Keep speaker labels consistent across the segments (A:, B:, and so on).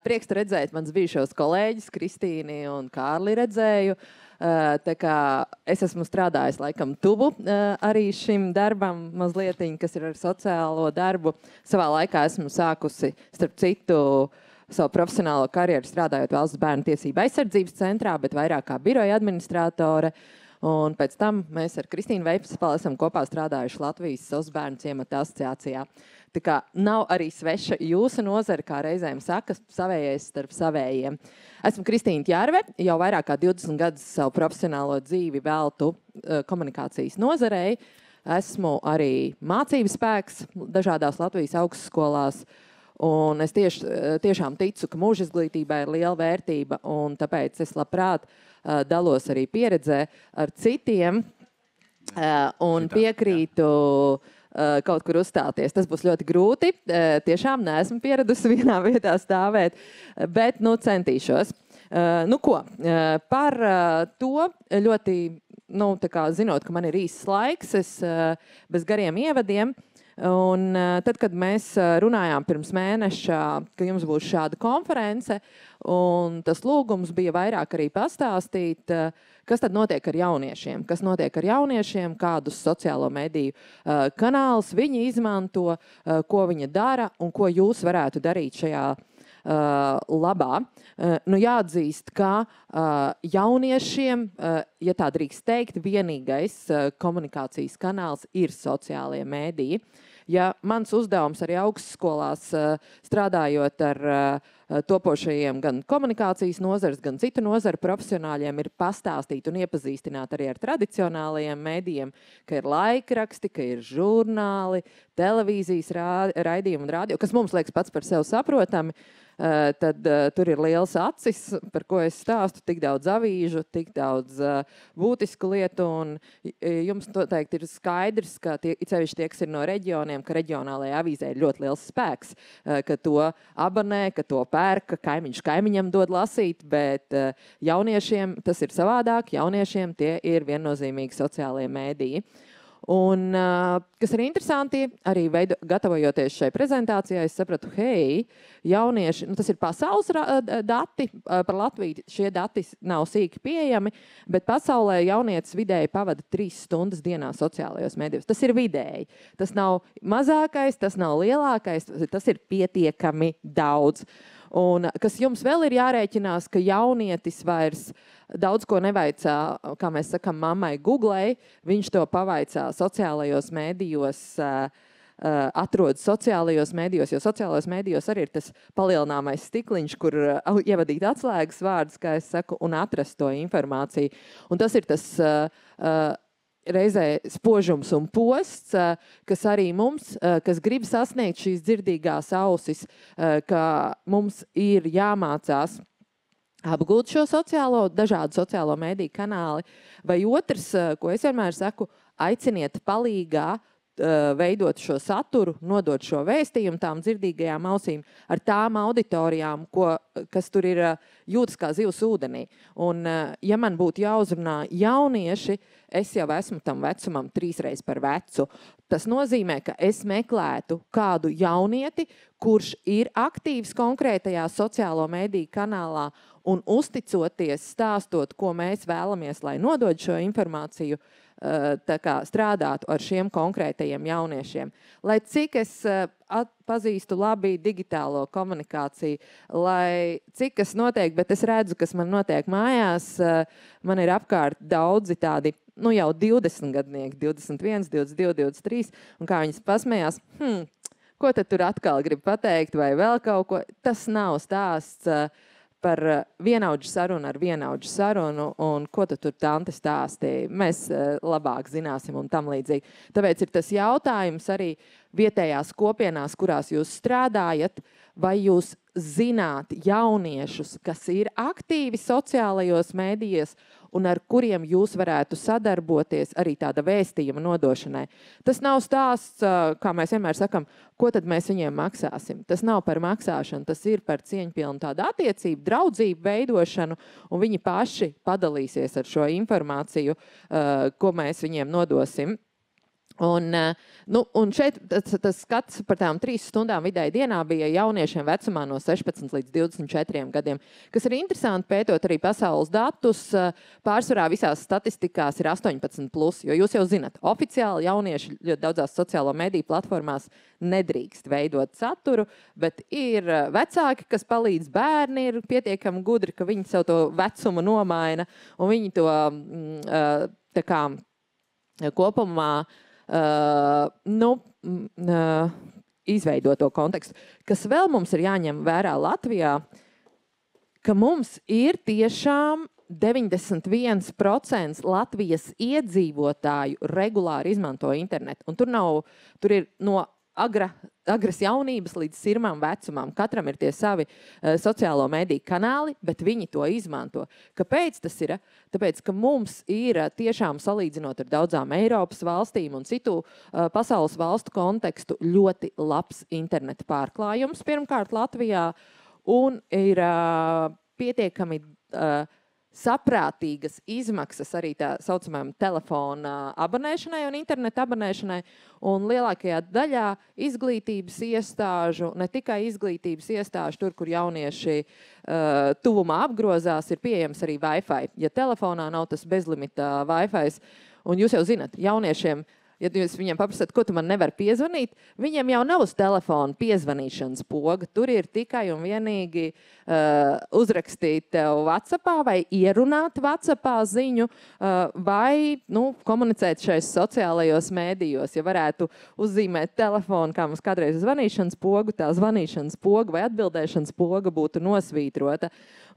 A: Prieks redzēt mans bijušos kolēģis Kristīni un Kārli redzēju. Tā kā es esmu strādājis laikam tuvu arī šim darbam mazlietiņ, kas ir ar sociālo darbu. Savā laikā esmu sākusi, starp citu, savu profesionālo karjeru strādājot Valsts bērnu tiesību aizsardzības centrā, bet vairāk kā biroja administrātore. Un pēc tam mēs ar Kristīnu Veipspalu esam kopā strādājuši Latvijas Valsts bērnu ciemata asociācijā. Tā kā nav arī sveša jūsu nozara, kā reizēm saka, savējais starp savējiem. Esmu Kristīna Ķērve, jau vairāk kā 20 gadus savu profesionālo dzīvi veltu komunikācijas nozarei. Esmu arī mācības spēks dažādās Latvijas augstskolās. Un es tiešām ticu, ka mūža izglītībai ir liela vērtība, un tāpēc es labprāt dalos arī pieredzē ar citiem un piekrītu kaut kur uzstāties. Tas būs ļoti grūti. Tiešām neesmu pieradusi vienā vietā stāvēt, bet centīšos. Par to ļoti, zinot, ka man ir īsts laiks, es bez gariem ievadiem. Un tad, kad mēs runājām pirms mēneša, ka jums būs šāda konference, un tas lūgums bija vairāk arī pastāstīt, kas tad notiek ar jauniešiem, kādus sociālo mediju kanālus viņi izmanto, ko viņi dara un ko jūs varētu darīt šajā labā. Jāatzīst, ka jauniešiem, ja tā drīkst teikt, vienīgais komunikācijas kanāls ir sociālie mēdīji. Ja mans uzdevums arī augstskolās strādājot ar topošajiem gan komunikācijas nozares, gan citu nozaru profesionāļiem ir pastāstīt un iepazīstināt arī ar tradicionālajiem mēdījiem, ka ir laikraksti, ka ir žurnāli, televīzijas raidījumi un radio, kas mums liekas pats par sevi saprotami, tad tur ir liels acis, par ko es stāstu, tik daudz avīžu, tik daudz būtisku lietu, un jums noteikti ir skaidrs, ka sevišķi tie, kas ir no reģioniem, ka reģionālajā avīzē ir ļoti liels spēks, ka to abonē, ka to pērk, ka kaimiņš kaimiņam dod lasīt, bet jauniešiem tas ir savādāk, jauniešiem tie ir viennozīmīgi sociālie mēdīji. Un, kas ir interesanti, arī gatavojoties šai prezentācijai, es sapratu, hei, jaunieši, tas ir pasaules dati, par Latviju šie dati nav sīki pieejami, bet pasaulē jaunietis vidēji pavada 3 stundas dienā sociālajos medijos. Tas ir vidēji. Tas nav mazākais, tas nav lielākais, tas ir pietiekami daudz. Un kas jums vēl ir jārēķinās, ka jaunietis vairs daudz ko nevaicā, kā mēs sakam, mammai Googlei, viņš to pavaicā sociālajos mēdījos, atrodas sociālajos mēdījos, jo sociālajos mēdījos arī ir tas palielināmais stikliņš, kur ievadīt atslēgas vārdus, kā es saku, un atrast to informāciju. Un tas ir tas reizē spožums un posts, kas arī mums, kas grib sasniegt šīs dzirdīgās ausis, ka mums ir jāmācās apgūt šo dažādu sociālo mediju kanāli, vai otrs, ko es vienmēr saku, aiciniet palīgā veidot šo saturu, nodot šo vēstījumu tām dzirdīgajām ausīm ar tām auditorijām, kas tur ir jūtas kā zivs ūdenī. Un, ja man būtu jāuzrunā jaunieši, es jau esmu tam vecumam 3 reizes par vecu. Tas nozīmē, ka es meklētu kādu jaunieti, kurš ir aktīvs konkrētajā sociālo mediju kanālā un uzticoties, stāstot, ko mēs vēlamies, lai nodod šo informāciju, strādātu ar šiem konkrētajiem jauniešiem. Lai cik es pazīstu labi digitālo komunikāciju, lai cik kas notiek, bet es redzu, kas man notiek mājās, man ir apkārt daudzi tādi, jau 20 gadnieki, 21, 22, 23, un kā viņas pasmējās, ko tad tur atkal grib pateikt, vai vēl kaut ko, tas nav stāsts par vienaudžu sarunu ar vienaudžu sarunu, un ko tu tur tante stāstīja. Mēs labāk zināsim un tam līdzīgi. Tāpēc ir tas jautājums arī vietējās kopienās, kurās jūs strādājat, vai jūs zināt jauniešus, kas ir aktīvi sociālajos mēdījos un ar kuriem jūs varētu sadarboties arī tāda vēstījuma nodošanai. Tas nav stāsts, kā mēs vienmēr sakam, ko tad mēs viņiem maksāsim. Tas nav par maksāšanu, tas ir par cieņpilnu tādu attiecību, draudzību veidošanu, un viņi paši padalīsies ar šo informāciju, ko mēs viņiem nodosim. Un šeit tas skats par tām 3 stundām vidēji dienā bija jauniešiem vecumā no 16 līdz 24 gadiem, kas ir interesanti pētot arī pasaules datus. Pārsvarā visās statistikās ir 18+, jo jūs jau zinat, oficiāli jaunieši ļoti daudzās sociālo mediju platformās nedrīkst veidot saturu, bet ir vecāki, kas palīdz, bērni ir pietiekami gudri, ka viņi sev to vecumu nomaina, un viņi to tā kā kopumā izveidot to kontekstu. Kas vēl mums ir jāņem vērā Latvijā, ka mums ir tiešām 91% Latvijas iedzīvotāju regulāri izmanto internetu. Un tur ir no agras jaunības līdz sirmām vecumam. Katram ir tie savi sociālo mediju kanāli, bet viņi to izmanto. Kāpēc tas ir? Tāpēc, ka mums ir tiešām salīdzinot ar daudzām Eiropas valstīm un citu pasaules valstu kontekstu ļoti labs interneta pārklājums pirmkārt Latvijā un ir pietiekami saprātīgas izmaksas arī tā saucamajam telefona abonēšanai un interneta abonēšanai. Un lielākajā daļā izglītības iestāžu, ne tikai izglītības iestāžu, tur, kur jaunieši tuvumā apgrozās, ir pieejams arī Wi-Fi. Ja telefonā nav tas bezlimita Wi-Fi, un jūs jau zinat, jauniešiem, ja jūs viņiem paprasat, ko tu man nevari piezvanīt, viņiem jau nav uz telefona piezvanīšanas poga. Tur ir tikai un vienīgi uzrakstīt tev WhatsAppā vai ierunāt WhatsAppā ziņu vai komunicēt šais sociālajos mēdījos. Ja varētu uzzīmēt telefonu, kā mums kādreiz zvanīšanas pogu, tā zvanīšanas poga vai atbildēšanas poga būtu nosvītrota.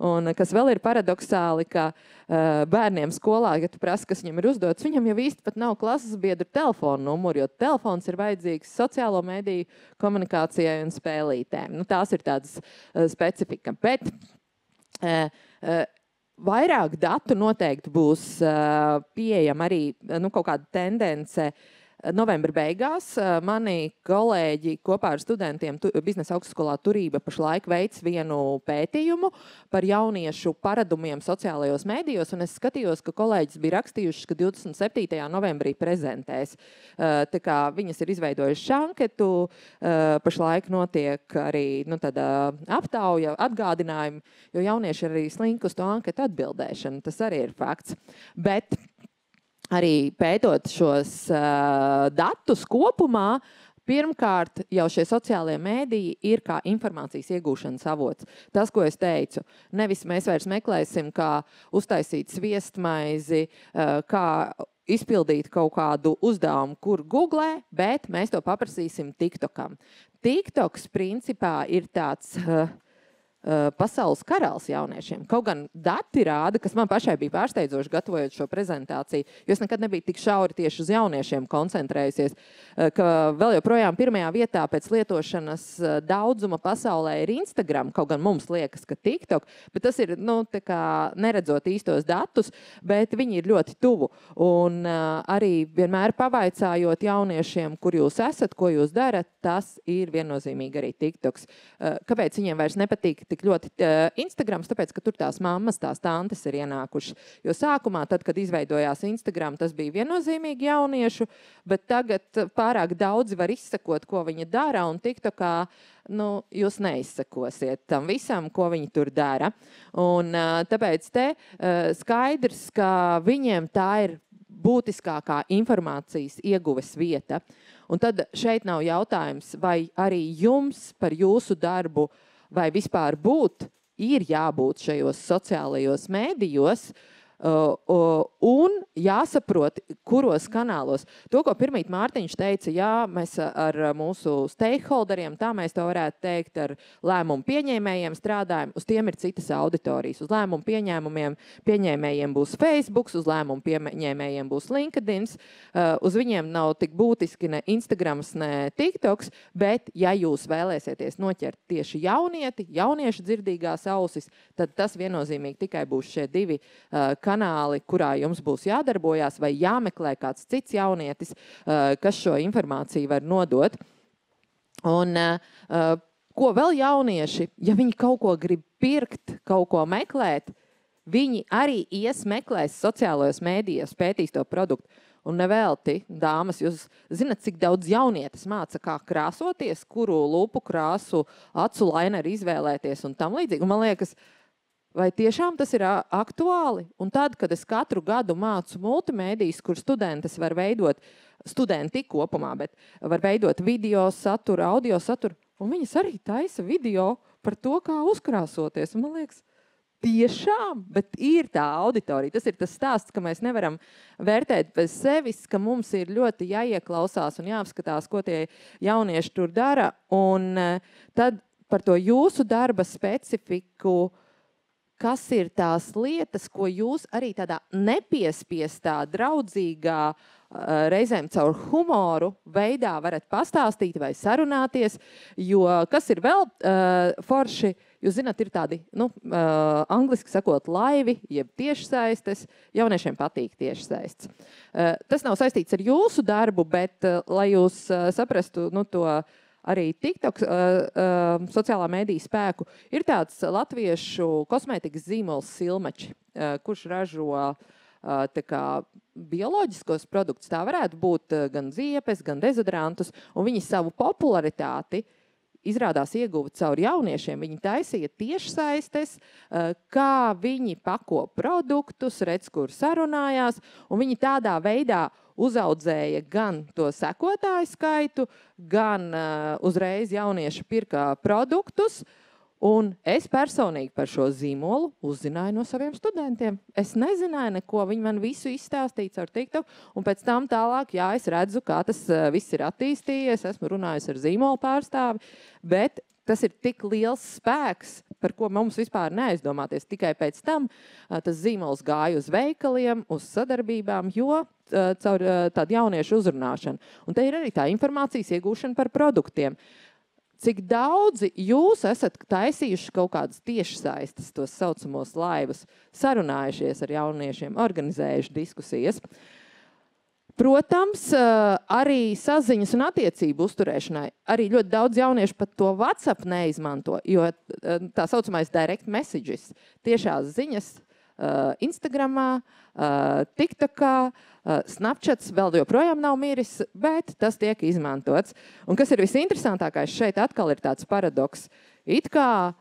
A: Un kas vēl ir paradoxāli, ka bērniem skolā, ja tu prasi, kas viņam ir uzdots, viņam jau īsti pat nav klases biedru telefona numuru, jo telefons ir vajadzīgs sociālo mediju komunikācijai un spēlītēm. Tās ir tādas specifika. Bet vairāk datu noteikti būs pieejama arī kaut kāda tendence. Novembra beigās mani kolēģi kopā ar studentiem biznesa augstskolā Turība pašlaik veic vienu pētījumu par jauniešu paradumiem sociālajos mēdījos, un es skatījos, ka kolēģis bija rakstījuši, ka 27. novembrī prezentēs. Tā kā viņas ir izveidojuši anketu, pašlaik notiek arī aptauja, atgādinājumi, jo jaunieši arī slink uz to anketu atbildēšanu. Tas arī ir fakts. Bet arī pētot šos datus kopumā, pirmkārt jau šie sociālie mēdīji ir kā informācijas iegūšanas avots. Tas, ko es teicu, nevis mēs vairs meklēsim, kā uztaisīt sviestmaizi, kā izpildīt kaut kādu uzdevumu, kur googlē, bet mēs to paprasīsim TikTokam. TikToks principā ir tāds pasaules karalis jauniešiem. Kaut gan dati rāda, kas man pašai bija pārsteidzoši gatavojot šo prezentāciju, jo es nekad nebiju tik šauri tieši uz jauniešiem koncentrējusies, ka vēl joprojām pirmajā vietā pēc lietošanas daudzuma pasaulē ir Instagram, kaut gan mums liekas, ka TikTok, bet tas ir, tā kā neredzot īstos datus, bet viņi ir ļoti tuvu. Un arī vienmēr pavaicājot jauniešiem, kur jūs esat, ko jūs darat, tas ir viennozīmīgi arī TikToks. Kāpēc viņiem vairs nepatīk tik ļoti Instagrams, tāpēc, ka tur tās mammas, tās tantes ir ienākušas. Jo sākumā, tad, kad izveidojās Instagram, tas bija viennozīmīgi jauniešu, bet tagad pārāk daudzi var izsekot, ko viņi dara, un TikTokā jūs neizsekosiet tam visam, ko viņi tur dara. Un tāpēc te skaidrs, ka viņiem tā ir būtiskākā informācijas ieguves vieta. Un tad šeit nav jautājums, vai arī jums par jūsu darbu vai vispār ir jābūt šajos sociālajos mēdījos un jāsaprot, kuros kanālos. To, ko pirmīt Mārtiņš teica, jā, mēs ar mūsu stakeholderiem, tā mēs to varētu teikt, ar lēmumu pieņēmējiem strādājam, uz tiem ir citas auditorijas. Uz lēmumu pieņēmējiem būs Facebook, uz lēmumu pieņēmējiem būs LinkedIn, uz viņiem nav tik būtiski ne Instagrams, ne TikToks, bet ja jūs vēlēsieties noķert tieši jauniešu dzirdīgās ausis, tad tas viennozīmīgi tikai būs šie divi kanāli, kurā jums būs jādarbojās vai jāmeklē kāds cits jaunietis, kas šo informāciju var nodot. Un ko vēl jaunieši, ja viņi kaut ko grib pirkt, kaut ko meklēt, viņi arī meklēs sociālajos mēdījos, pētīs to produktu. Un nevelti, dāmas, jūs zinat, cik daudz jaunietis māca, kā krāsoties, kuru lupu krāsu, acu laineru izvēlēties un tam līdzīgi. Un man liekas, vai tiešām tas ir aktuāli? Un tad, kad es katru gadu mācu multimēdijas, kur studentis var veidot, studenti kopumā, bet var veidot video saturu, audio saturu, un viņas arī taisa video par to, kā uzkrāsoties. Un man liekas, tiešām, bet ir tā auditorija. Tas ir tas stāsts, ka mēs nevaram vērtēt bez sevis, ka mums ir ļoti jāieklausās un jāapskatās, ko tie jaunieši tur dara. Un tad par to jūsu darba specifiku, kas ir tās lietas, ko jūs arī tādā nepiespiestā, draudzīgā, reizēm caur humoru veidā varat pastāstīt vai sarunāties, jo kas ir vēl forši, jūs zināt, ir tādi, angliski sakot, laivi, jeb tiešsaistes, jauniešiem patīk tiešsaists. Tas nav saistīts ar jūsu darbu, bet, lai jūs saprastu, to arī TikTok sociālā mēdīja spēku, ir tāds latviešu kosmētikas zīmols Silmači, kurš ražo bioloģiskos produktus. Tā varētu būt gan ziepes, gan dezodorantus, un viņi savu popularitāti izrādās ieguva caur jauniešiem. Viņi taisīja tiešsaistes, kā viņi pako produktus, redz, kur sarunājās, un viņi tādā veidā uzaudzēja gan to sekotāju skaitu, gan uzreiz jaunieši pirka produktus, un es personīgi par šo zīmolu uzzināju no saviem studentiem. Es nezināju neko, viņi man visu izstāstīja caur TikTok, un pēc tam tālāk, es redzu, kā tas viss ir attīstījies, esmu runājusi ar zīmolu pārstāvi, bet tas ir tik liels spēks, par ko mums vispār neaizdomāties. Tikai pēc tam tas zīmols gāja uz veikaliem, uz sadarbībām, jo caur tādu jauniešu uzrunāšanu. Un te ir arī tā informācijas iegūšana par produktiem. Cik daudzi jūs esat taisījuši kaut kādas tiešsaistes, tos saucamos laivus, sarunājušies ar jauniešiem, organizējuši diskusijas? Protams, arī saziņas un attiecību uzturēšanai arī ļoti daudz jauniešu pat to WhatsApp neizmanto, jo tā saucamais direct messages, tiešās ziņas Instagramā, TikTokā, Snapchats vēl joprojām nav miris, bet tas tiek izmantots. Un kas ir visinteresantākais, šeit atkal ir tāds paradoks. It kā,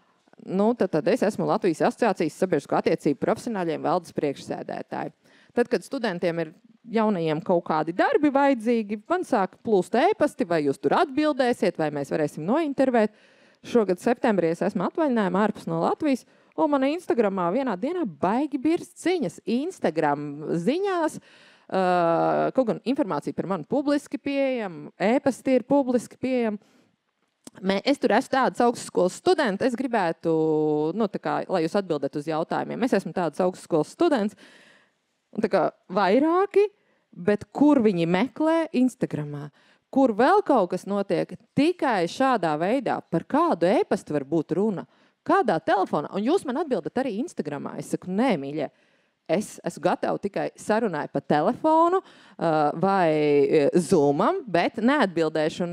A: tad es esmu Latvijas asociācijas sabiedrisko attiecību profesionāļiem valdes priekšsēdētāji. Tad, kad studentiem ir jaunajiem kaut kādi darbi vajadzīgi, man sāk plūst ēpasti, vai jūs tur atbildēsiet, vai mēs varēsim nointervēt. Šogad septembrī es esmu atvaļinājumā ārpus no Latvijas, un man Instagramā vienā dienā baigi birst ziņas. Instagram ziņās, kaut gan informācija par mani publiski pieejama, ēpasti ir publiski pieejama. Es tur esmu tādas augstskolas students, es gribētu, lai jūs atbildat uz jautājumiem. Es esmu tādas augstskolas students, un vairāki, bet kur viņi meklē Instagramā? Kur vēl kaut kas notiek tikai šādā veidā, par kādu ēpastu var būt runa? Kādā telefonā? Un jūs man atbildat arī Instagramā. Es saku, nē, mīļie, es esmu gatava tikai sarunāt pa telefonu vai Zoomam, bet neatbildēšu.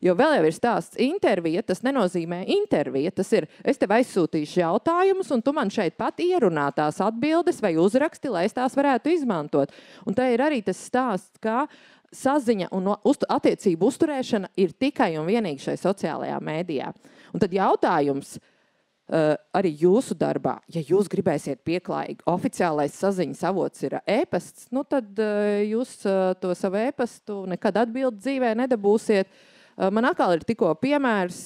A: Jo vēl jau ir stāsts intervija, tas nenozīmē intervija. Tas ir, es tev aizsūtīšu jautājumus, un tu man šeit pat ierunā tās atbildes vai uzraksti, lai es tās varētu izmantot. Un te ir arī tas stāsts, kā saziņa un attiecību uzturēšana ir tikai un vienīgi šai sociālajā mēdījā. Un tad jautājums arī jūsu darbā, ja jūs gribēsiet pieklājīgi, oficiālais saziņas avots ir ēpasts, tad jūs to savu ēpastu nekad atbildi dzīvē nedabūsiet. Man atkal ir tikko piemērs,